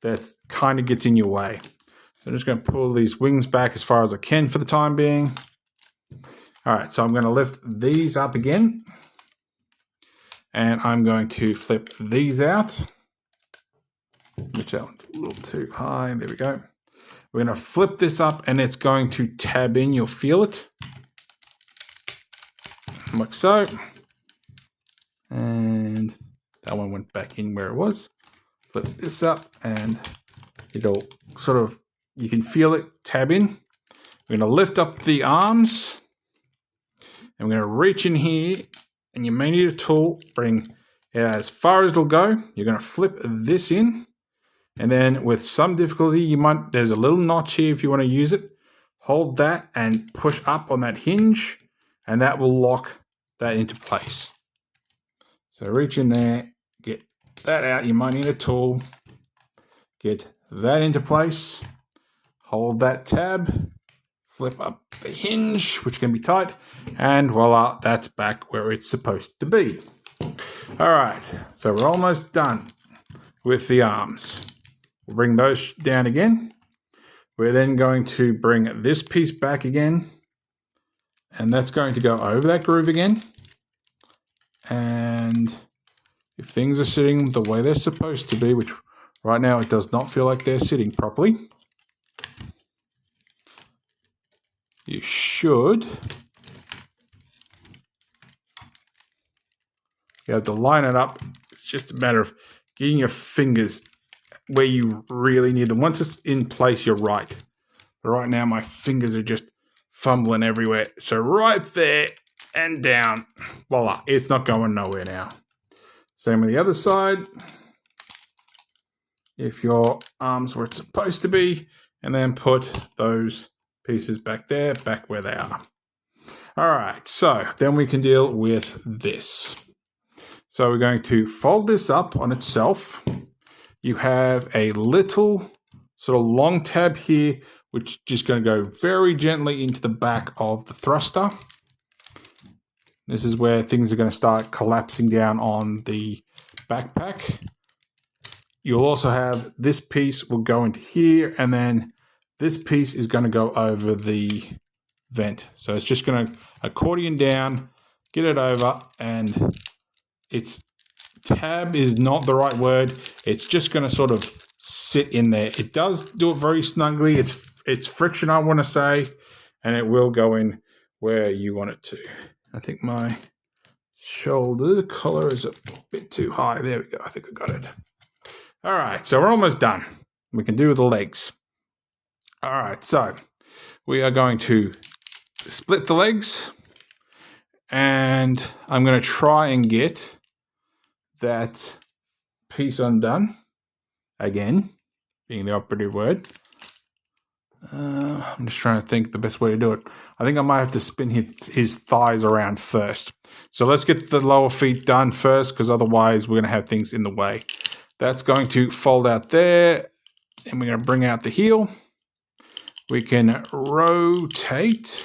that kind of gets in your way. So I'm just going to pull these wings back as far as I can for the time being. All right, so I'm going to lift these up again. And I'm going to flip these out. Which that one's a little too high. There we go. We're going to flip this up and it's going to tab in. You'll feel it. Like so. And that one went back in where it was. Flip this up and it'll sort of, you can feel it tab in. We're going to lift up the arms. And we're going to reach in here. And you may need a tool, bring it as far as it'll go. You're going to flip this in. And then with some difficulty, there's a little notch here if you want to use it. Hold that and push up on that hinge. And that will lock that into place. So reach in there, get that out. You might need a tool. Get that into place. Hold that tab. Flip up the hinge, which can be tight. And voila, that's back where it's supposed to be. All right, so we're almost done with the arms. We'll bring those down again. We're then going to bring this piece back again. And that's going to go over that groove again. And if things are sitting the way they're supposed to be, which right now it does not feel like they're sitting properly, you should be able to line it up. It's just a matter of getting your fingers where you really need them. Once it's in place, you're right. But right now, my fingers are just fumbling everywhere. So right there and down. Voila, it's not going nowhere now. Same with the other side. If your arms were supposed to be, and then put those pieces back there, back where they are. All right, so then we can deal with this. So we're going to fold this up on itself. You have a little sort of long tab here, which is just going to go very gently into the back of the thruster. This is where things are going to start collapsing down on the backpack. You'll also have this piece will go into here, and then this piece is going to go over the vent. So it's just going to accordion down, get it over, and it's tab is not the right word. It's just going to sort of sit in there. It does do it very snugly. It's friction, I want to say, and it will go in where you want it to. I think my shoulder collar is a bit too high. There we go. I think I got it. All right, so we're almost done. We can do the legs. All right, so we are going to split the legs, and I'm going to try and get that piece undone, again, being the operative word. I'm just trying to think the best way to do it. I think I might have to spin his thighs around first. So let's get the lower feet done first, because otherwise we're going to have things in the way. That's going to fold out there, and we're going to bring out the heel. We can rotate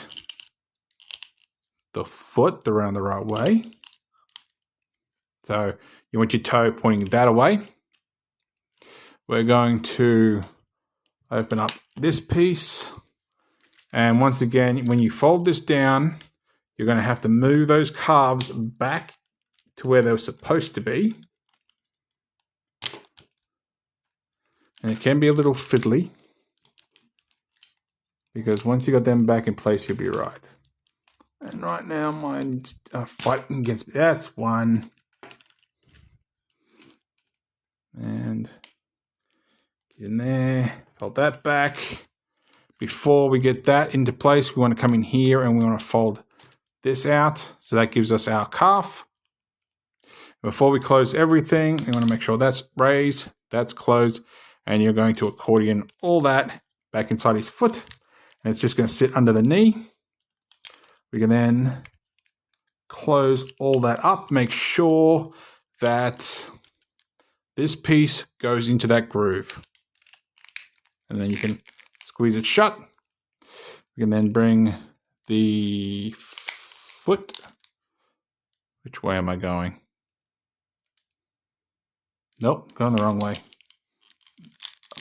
the foot around the right way. So you want your toe pointing that way. We're going to open up this piece. And once again, when you fold this down, you're going to have to move those calves back to where they were supposed to be. And it can be a little fiddly, because once you got them back in place, you'll be right. And right now, mine's fighting against me. That's one. And get in there, fold that back. Before we get that into place, we want to come in here and we want to fold this out. So that gives us our calf. Before we close everything, we want to make sure that's raised, that's closed, and you're going to accordion all that back inside his foot. And it's just going to sit under the knee. We can then close all that up, make sure that this piece goes into that groove. And then you can squeeze it shut. We can then bring the foot. Which way am I going? Nope, going the wrong way.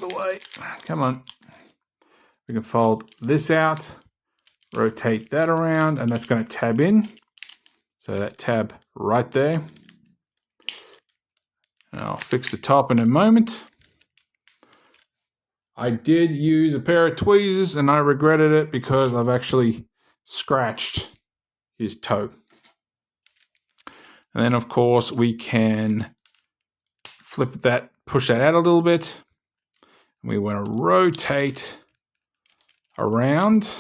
Other way. Come on. We can fold this out, rotate that around, and that's going to tab in. So that tab right there. And I'll fix the top in a moment. I did use a pair of tweezers and I regretted it because I've actually scratched his toe. And then of course we can flip that, push that out a little bit. We want to rotate around.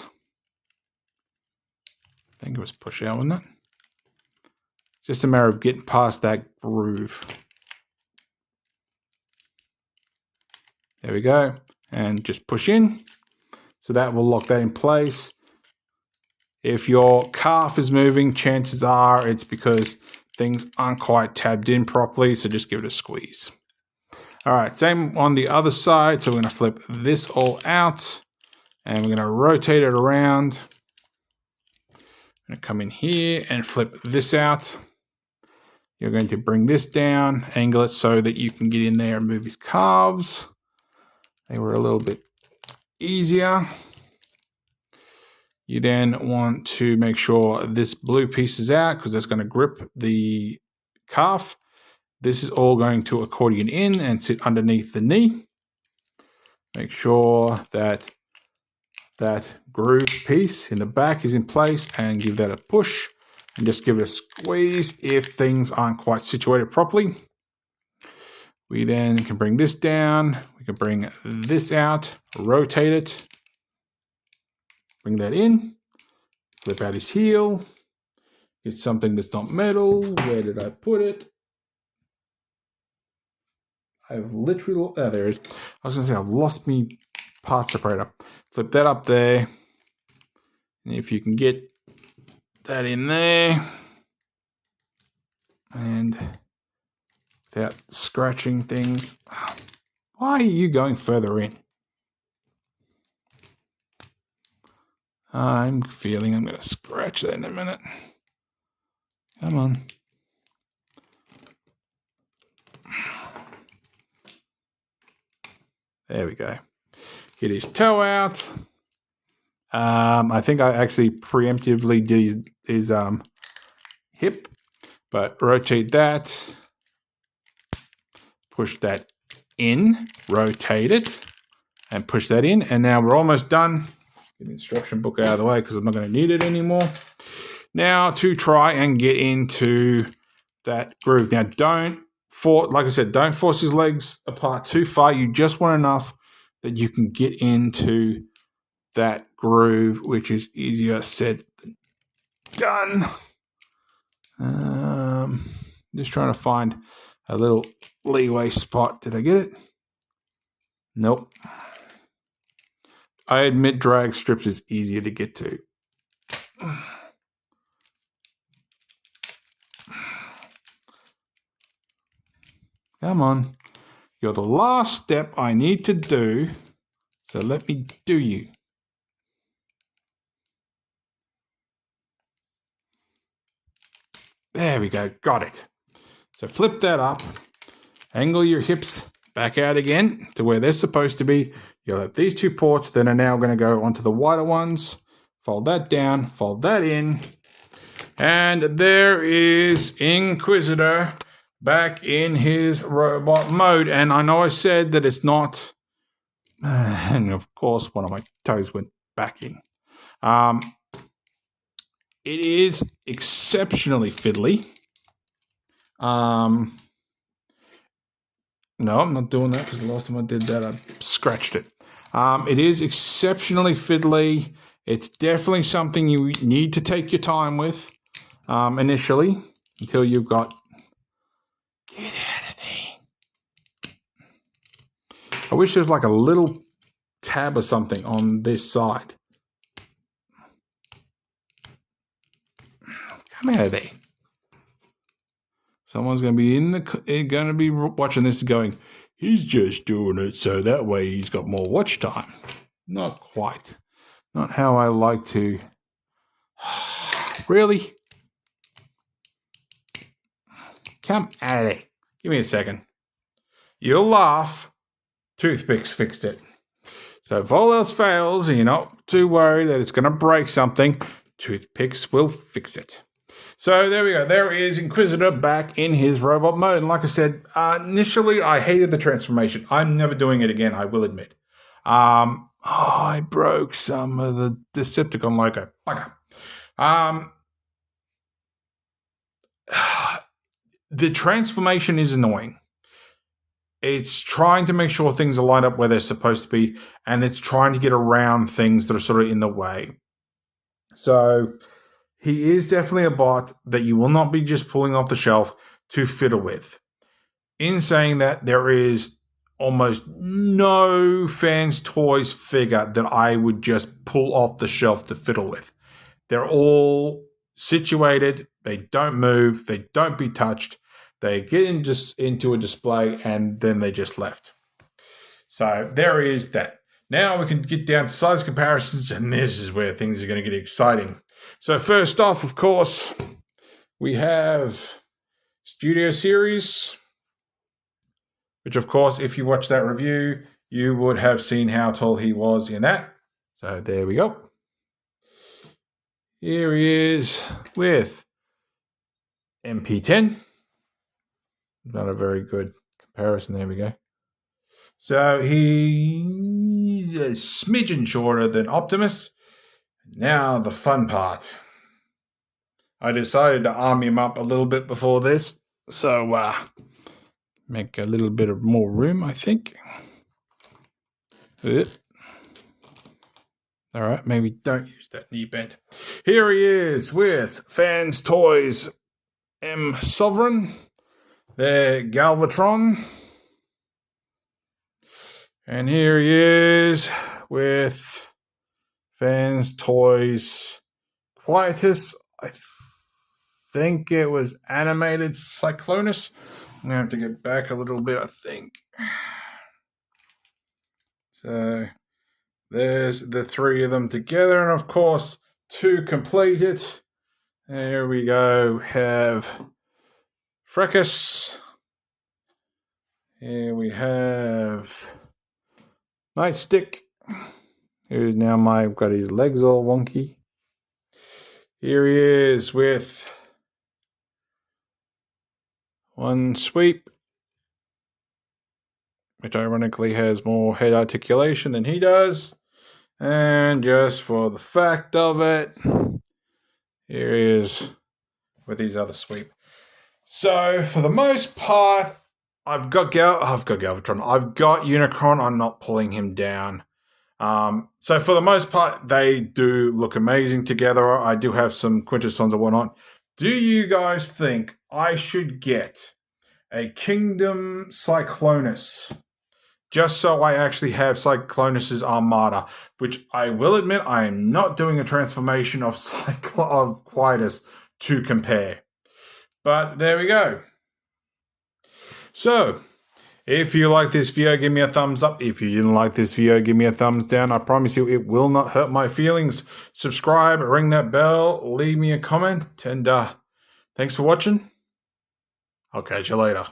I think it was push out, wasn't it? It's just a matter of getting past that groove. There we go. And just push in. So that will lock that in place. If your calf is moving, chances are it's because things aren't quite tabbed in properly. So just give it a squeeze. All right, same on the other side. So we're going to flip this all out. And we're going to rotate it around. I'm going to come in here and flip this out. You're going to bring this down, angle it so that you can get in there and move his calves. They were a little bit easier. You then want to make sure this blue piece is out because that's going to grip the calf. This is all going to accordion in and sit underneath the knee. Make sure that that groove piece in the back is in place and give that a push and just give it a squeeze if things aren't quite situated properly. We then can bring this down. We can bring this out, rotate it, bring that in, flip out his heel, get something that's not metal. Where did I put it? I've literally, oh, there it is. I was going to say I've lost me part separator. Flip that up there. And if you can get that in there and without scratching things. Why are you going further in? I'm feeling I'm going to scratch that in a minute. Come on. There we go. Get his toe out. I think I actually preemptively did his hip, but rotate that. Push that in, rotate it, and push that in. And now we're almost done. Get the instruction book out of the way because I'm not going to need it anymore. Now to try and get into that groove. Now like I said, don't force his legs apart too far. You just want enough that you can get into that groove, which is easier said than done. Just trying to find a little leeway spot. Did I get it? Nope. I admit drag strips is easier to get to. Come on. You're the last step I need to do, so let me do you. There we go. Got it. So flip that up. Angle your hips back out again to where they're supposed to be. You'll have these two ports that are now going to go onto the wider ones. Fold that down, fold that in. And there is Inquisitor back in his robot mode. And I know I said that it's not... and of course, one of my toes went back in. It is exceptionally fiddly. No, I'm not doing that because the last time I did that, I scratched it. It is exceptionally fiddly. It's definitely something you need to take your time with initially until you've got... Get out of there. I wish there was like a little tab or something on this side. Come out of there. Someone's going to be watching this going, he's just doing it so that way he's got more watch time. Not quite. Not how I like to. Really? Come out of there. Give me a second. You'll laugh. Toothpicks fixed it. So if all else fails and you're not too worried that it's going to break something, toothpicks will fix it. So there we go. There is Inquisitor back in his robot mode. And like I said, initially I hated the transformation. I'm never doing it again, I will admit. I broke some of the Decepticon logo. Okay. The transformation is annoying. It's trying to make sure things are lined up where they're supposed to be, and it's trying to get around things that are sort of in the way. So... he is definitely a bot that you will not be just pulling off the shelf to fiddle with. In saying that, there is almost no Fans Toys figure that I would just pull off the shelf to fiddle with. They're all situated. They don't move. They don't be touched. They get into a display and then they just left. So there is that. Now we can get down to size comparisons, and this is where things are going to get exciting. So first off, of course, we have Studio Series, which of course, if you watch that review, you would have seen how tall he was in that. So there we go. Here he is with MP10. Not a very good comparison. There we go. So he's a smidgen shorter than Optimus. Now the fun part. I decided to arm him up a little bit before this, so make a little bit of more room, I think. All right, maybe don't use that knee bend. Here he is with Fans Toys M Sovereign, their Galvatron, and here he is with Fans Toys Quietus. I think it was animated Cyclonus. I'm going to have to get back a little bit, I think. So there's the three of them together. And of course, to complete it, there we go. Have Fracas. Here we have Nightstick. Here's now I've got his legs all wonky. Here he is with one sweep, which ironically has more head articulation than he does. And just for the fact of it, here he is with his other sweep. So for the most part, I've got Galvatron. I've got Unicron. I'm not pulling him down. So for the most part, they do look amazing together. I do have some Quintessons and whatnot. Do you guys think I should get a Kingdom Cyclonus just so I actually have Cyclonus's Armada, which I will admit I am not doing a transformation of of Quietus to compare. But there we go. So, if you like this video, give me a thumbs up. If you didn't like this video, give me a thumbs down. I promise you it will not hurt my feelings. Subscribe, ring that bell, leave me a comment, and thanks for watching. I'll catch you later.